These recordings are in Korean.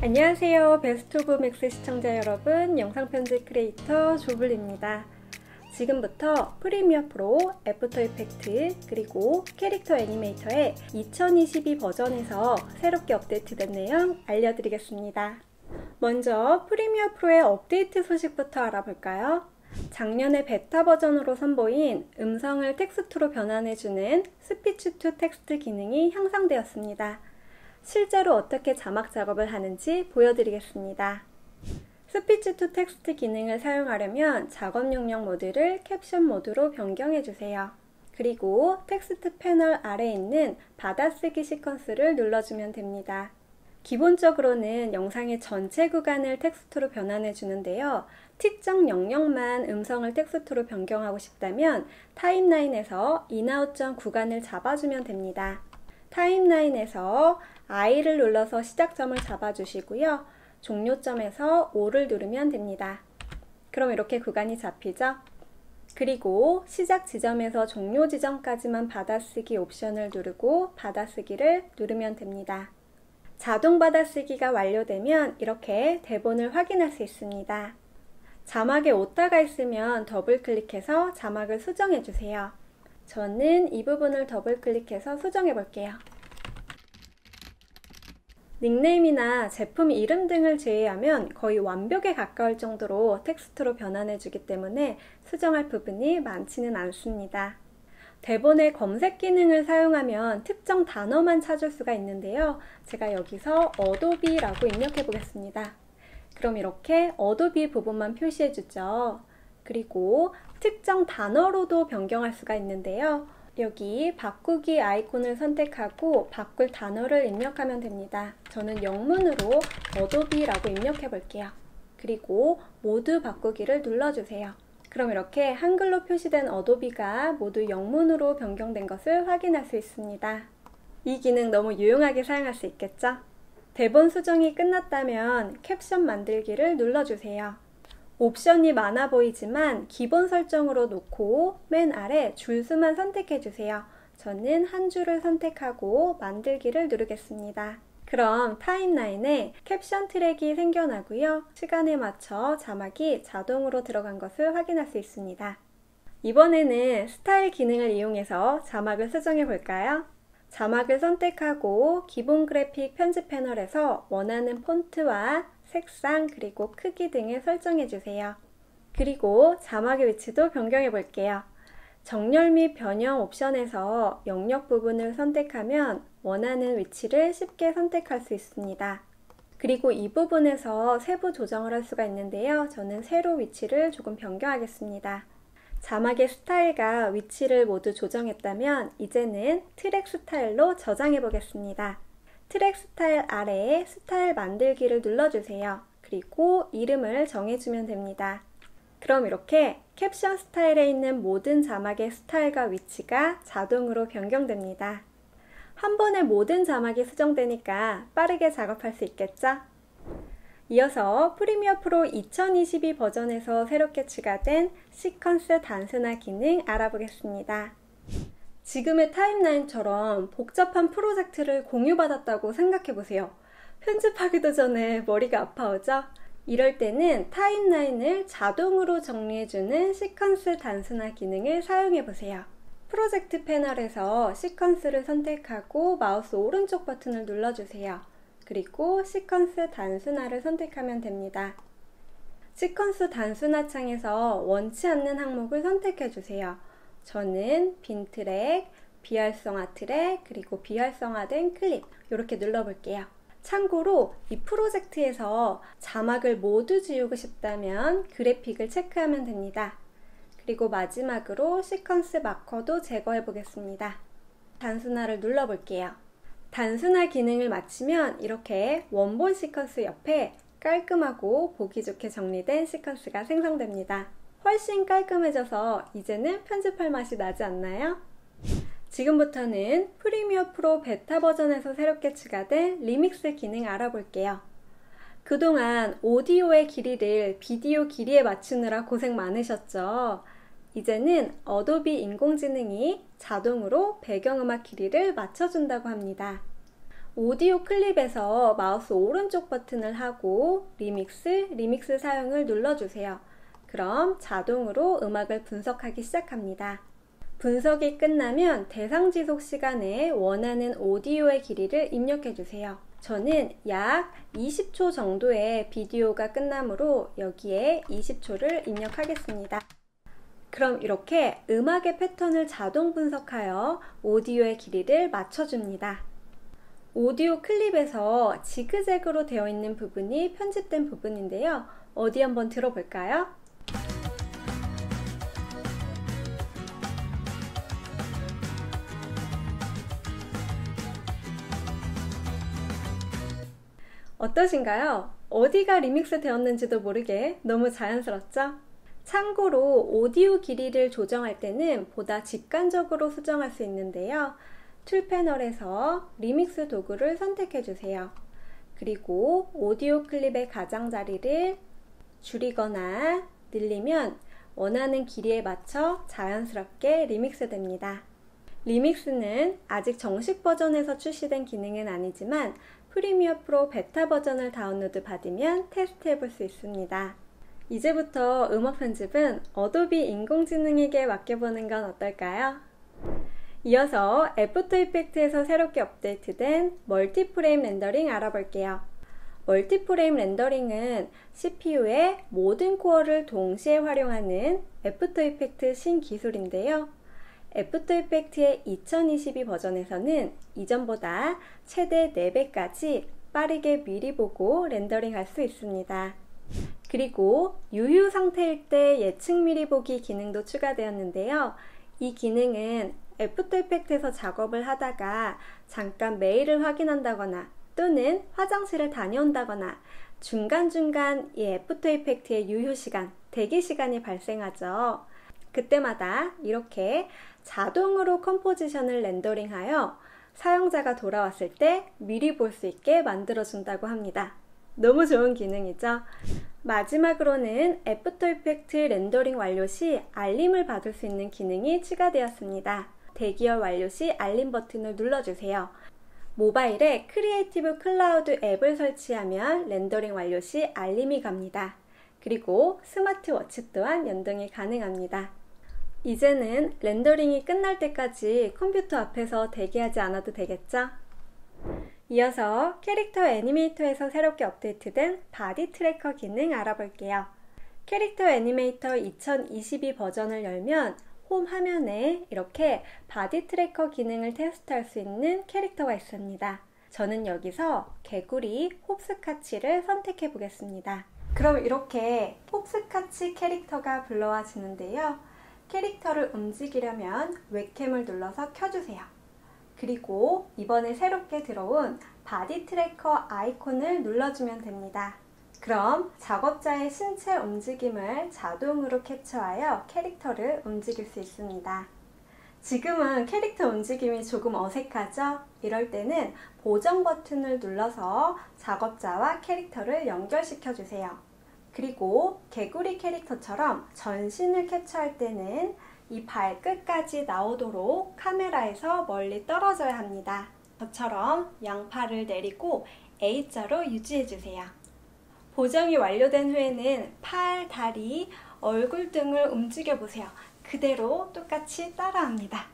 안녕하세요. 베스트 오브 맥스 시청자 여러분, 영상 편집 크리에이터 조블리입니다. 지금부터 프리미어 프로, 애프터 이펙트, 그리고 캐릭터 애니메이터의 2022 버전에서 새롭게 업데이트된 내용 알려드리겠습니다. 먼저 프리미어 프로의 업데이트 소식부터 알아볼까요? 작년에 베타 버전으로 선보인 음성을 텍스트로 변환해주는 스피치 투 텍스트 기능이 향상되었습니다. 실제로 어떻게 자막 작업을 하는지 보여드리겠습니다. 스피치 투 텍스트 기능을 사용하려면 작업 용량 모드를 캡션 모드로 변경해주세요. 그리고 텍스트 패널 아래에 있는 받아쓰기 시퀀스를 눌러주면 됩니다. 기본적으로는 영상의 전체 구간을 텍스트로 변환해 주는데요. 특정 영역만 음성을 텍스트로 변경하고 싶다면 타임라인에서 인아웃 전 구간을 잡아주면 됩니다. 타임라인에서 I를 눌러서 시작점을 잡아주시고요. 종료점에서 O를 누르면 됩니다. 그럼 이렇게 구간이 잡히죠? 그리고 시작 지점에서 종료 지점까지만 받아쓰기 옵션을 누르고 받아쓰기를 누르면 됩니다. 자동 받아쓰기가 완료되면 이렇게 대본을 확인할 수 있습니다. 자막에 오타가 있으면 더블 클릭해서 자막을 수정해 주세요. 저는 이 부분을 더블 클릭해서 수정해 볼게요. 닉네임이나 제품 이름 등을 제외하면 거의 완벽에 가까울 정도로 텍스트로 변환해 주기 때문에 수정할 부분이 많지는 않습니다. 대본의 검색 기능을 사용하면 특정 단어만 찾을 수가 있는데요. 제가 여기서 어도비라고 입력해 보겠습니다. 그럼 이렇게 어도비 부분만 표시해 주죠. 그리고 특정 단어로도 변경할 수가 있는데요. 여기 바꾸기 아이콘을 선택하고 바꿀 단어를 입력하면 됩니다. 저는 영문으로 어도비라고 입력해 볼게요. 그리고 모두 바꾸기를 눌러주세요. 그럼 이렇게 한글로 표시된 어도비가 모두 영문으로 변경된 것을 확인할 수 있습니다. 이 기능 너무 유용하게 사용할 수 있겠죠? 대본 수정이 끝났다면 캡션 만들기를 눌러주세요. 옵션이 많아 보이지만 기본 설정으로 놓고 맨 아래 줄수만 선택해 주세요. 저는 한 줄을 선택하고 만들기를 누르겠습니다. 그럼 타임라인에 캡션 트랙이 생겨나고요. 시간에 맞춰 자막이 자동으로 들어간 것을 확인할 수 있습니다. 이번에는 스타일 기능을 이용해서 자막을 수정해 볼까요? 자막을 선택하고 기본 그래픽 편집 패널에서 원하는 폰트와 색상 그리고 크기 등을 설정해 주세요. 그리고 자막의 위치도 변경해 볼게요. 정렬 및 변형 옵션에서 영역 부분을 선택하면 원하는 위치를 쉽게 선택할 수 있습니다. 그리고 이 부분에서 세부 조정을 할 수가 있는데요. 저는 세로 위치를 조금 변경하겠습니다. 자막의 스타일과 위치를 모두 조정했다면 이제는 트랙 스타일로 저장해 보겠습니다. 트랙 스타일 아래에 스타일 만들기를 눌러주세요. 그리고 이름을 정해주면 됩니다. 그럼 이렇게 캡션 스타일에 있는 모든 자막의 스타일과 위치가 자동으로 변경됩니다. 한 번에 모든 자막이 수정되니까 빠르게 작업할 수 있겠죠? 이어서 프리미어 프로 2022 버전에서 새롭게 추가된 시퀀스 단순화 기능 알아보겠습니다. 지금의 타임라인처럼 복잡한 프로젝트를 공유받았다고 생각해보세요. 편집하기도 전에 머리가 아파오죠? 이럴 때는 타임라인을 자동으로 정리해주는 시퀀스 단순화 기능을 사용해보세요. 프로젝트 패널에서 시퀀스를 선택하고 마우스 오른쪽 버튼을 눌러주세요. 그리고 시퀀스 단순화를 선택하면 됩니다. 시퀀스 단순화 창에서 원치 않는 항목을 선택해주세요. 저는 빈 트랙, 비활성화 트랙, 그리고 비활성화된 클립 이렇게 눌러볼게요. 참고로 이 프로젝트에서 자막을 모두 지우고 싶다면 그래픽을 체크하면 됩니다. 그리고 마지막으로 시퀀스 마커도 제거해 보겠습니다. 단순화를 눌러볼게요. 단순화 기능을 마치면 이렇게 원본 시퀀스 옆에 깔끔하고 보기 좋게 정리된 시퀀스가 생성됩니다. 훨씬 깔끔해져서 이제는 편집할 맛이 나지 않나요? 지금부터는 프리미어 프로 베타 버전에서 새롭게 추가된 리믹스 기능 알아볼게요. 그동안 오디오의 길이를 비디오 길이에 맞추느라 고생 많으셨죠? 이제는 어도비 인공지능이 자동으로 배경음악 길이를 맞춰준다고 합니다. 오디오 클립에서 마우스 오른쪽 버튼을 하고 리믹스 사용을 눌러주세요. 그럼 자동으로 음악을 분석하기 시작합니다. 분석이 끝나면 대상 지속 시간에 원하는 오디오의 길이를 입력해주세요. 저는 약 20초 정도의 비디오가 끝나므로 여기에 20초를 입력하겠습니다. 그럼 이렇게 음악의 패턴을 자동 분석하여 오디오의 길이를 맞춰줍니다. 오디오 클립에서 지그재그로 되어 있는 부분이 편집된 부분인데요. 어디 한번 들어볼까요? 어떠신가요? 어디가 리믹스 되었는지도 모르게 너무 자연스럽죠? 참고로 오디오 길이를 조정할 때는 보다 직관적으로 수정할 수 있는데요. 툴 패널에서 리믹스 도구를 선택해 주세요. 그리고 오디오 클립의 가장자리를 줄이거나 늘리면 원하는 길이에 맞춰 자연스럽게 리믹스 됩니다. 리믹스는 아직 정식 버전에서 출시된 기능은 아니지만 프리미어 프로 베타 버전을 다운로드 받으면 테스트해 볼 수 있습니다. 이제부터 음악 편집은 어도비 인공지능에게 맡겨보는 건 어떨까요? 이어서 애프터 이펙트에서 새롭게 업데이트된 멀티프레임 렌더링 알아볼게요. 멀티프레임 렌더링은 CPU의 모든 코어를 동시에 활용하는 애프터 이펙트 신기술인데요. 애프터 이펙트의 2022 버전에서는 이전보다 최대 4배까지 빠르게 미리 보고 렌더링 할 수 있습니다. 그리고 유효 상태일 때 예측 미리 보기 기능도 추가되었는데요. 이 기능은 애프터 이펙트에서 작업을 하다가 잠깐 메일을 확인한다거나 또는 화장실을 다녀온다거나 중간중간 이 애프터 이펙트의 유효 시간, 대기 시간이 발생하죠. 그때마다 이렇게 자동으로 컴포지션을 렌더링하여 사용자가 돌아왔을 때 미리 볼 수 있게 만들어준다고 합니다. 너무 좋은 기능이죠? 마지막으로는 애프터 이펙트 렌더링 완료 시 알림을 받을 수 있는 기능이 추가되었습니다. 대기열 완료 시 알림 버튼을 눌러주세요. 모바일에 크리에이티브 클라우드 앱을 설치하면 렌더링 완료 시 알림이 갑니다. 그리고 스마트워치 또한 연동이 가능합니다. 이제는 렌더링이 끝날 때까지 컴퓨터 앞에서 대기하지 않아도 되겠죠? 이어서 캐릭터 애니메이터에서 새롭게 업데이트된 바디 트래커 기능 알아볼게요. 캐릭터 애니메이터 2022 버전을 열면 홈 화면에 이렇게 바디 트래커 기능을 테스트할 수 있는 캐릭터가 있습니다. 저는 여기서 개구리 홉스카치를 선택해 보겠습니다. 그럼 이렇게 홉스카치 캐릭터가 불러와지는데요. 캐릭터를 움직이려면 웹캠을 눌러서 켜주세요. 그리고 이번에 새롭게 들어온 바디 트래커 아이콘을 눌러주면 됩니다. 그럼 작업자의 신체 움직임을 자동으로 캡처하여 캐릭터를 움직일 수 있습니다. 지금은 캐릭터 움직임이 조금 어색하죠? 이럴 때는 보정 버튼을 눌러서 작업자와 캐릭터를 연결시켜 주세요. 그리고 개구리 캐릭터처럼 전신을 캡처할 때는 이 발끝까지 나오도록 카메라에서 멀리 떨어져야 합니다. 저처럼 양팔을 내리고 A자로 유지해주세요. 보정이 완료된 후에는 팔, 다리, 얼굴 등을 움직여보세요. 그대로 똑같이 따라합니다.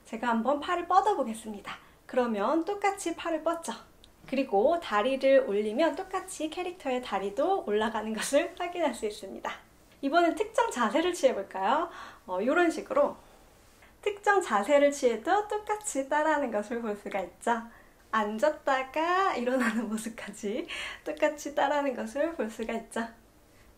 제가 한번 팔을 뻗어 보겠습니다. 그러면 똑같이 팔을 뻗죠. 그리고 다리를 올리면 똑같이 캐릭터의 다리도 올라가는 것을 확인할 수 있습니다. 이번엔 특정 자세를 취해볼까요? 이런 식으로 특정 자세를 취해도 똑같이 따라하는 것을 볼 수가 있죠. 앉았다가 일어나는 모습까지 똑같이 따라하는 것을 볼 수가 있죠.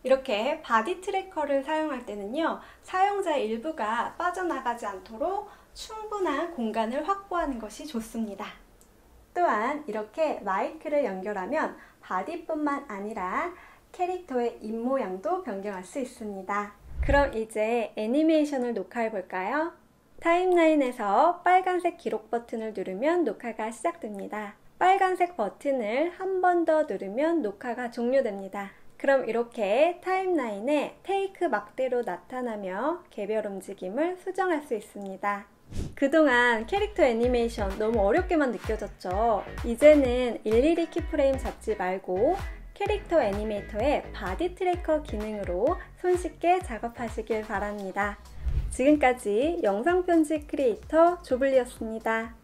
이렇게 바디 트래커를 사용할 때는요, 사용자의 일부가 빠져나가지 않도록 충분한 공간을 확보하는 것이 좋습니다. 또한 이렇게 마이크를 연결하면 바디뿐만 아니라 캐릭터의 입모양도 변경할 수 있습니다. 그럼 이제 애니메이션을 녹화해 볼까요? 타임라인에서 빨간색 기록 버튼을 누르면 녹화가 시작됩니다. 빨간색 버튼을 한 번 더 누르면 녹화가 종료됩니다. 그럼 이렇게 타임라인에 테이크 막대로 나타나며 개별 움직임을 수정할 수 있습니다. 그동안 캐릭터 애니메이션 너무 어렵게만 느껴졌죠? 이제는 일일이 키프레임 잡지 말고 캐릭터 애니메이터의 바디 트래커 기능으로 손쉽게 작업하시길 바랍니다. 지금까지 영상 편집 크리에이터 조블리였습니다.